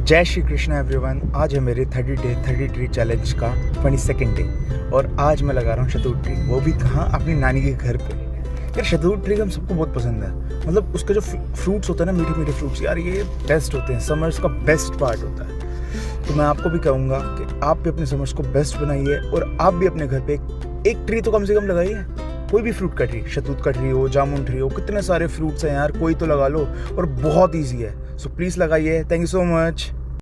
जय श्री कृष्ण एवरीवन। आज है मेरे 30 डे 30 ट्री चैलेंज का 22nd डे और आज मैं लगा रहा हूँ शहतूत ट्री, वो भी कहाँ, अपनी नानी के घर पे। यार शहतूत ट्री हम सबको बहुत पसंद है, मतलब उसका जो फ्रूट्स होता है ना, मीठे मीठे फ्रूट्स, यार ये बेस्ट होते हैं, समर्स का बेस्ट पार्ट होता है। तो मैं आपको भी कहूँगा कि आप भी अपने समर्स को बेस्ट बनाइए और आप भी अपने घर पे एक ट्री तो कम से कम लगाइए। कोई भी फ्रूट का ट्री, शहतूत का ट्री हो, जामुन ट्री हो, कितने सारे फ्रूट्स हैं यार, कोई तो लगा लो और बहुत ईजी है। सो प्लीज़ लगाइए। Thank you so much.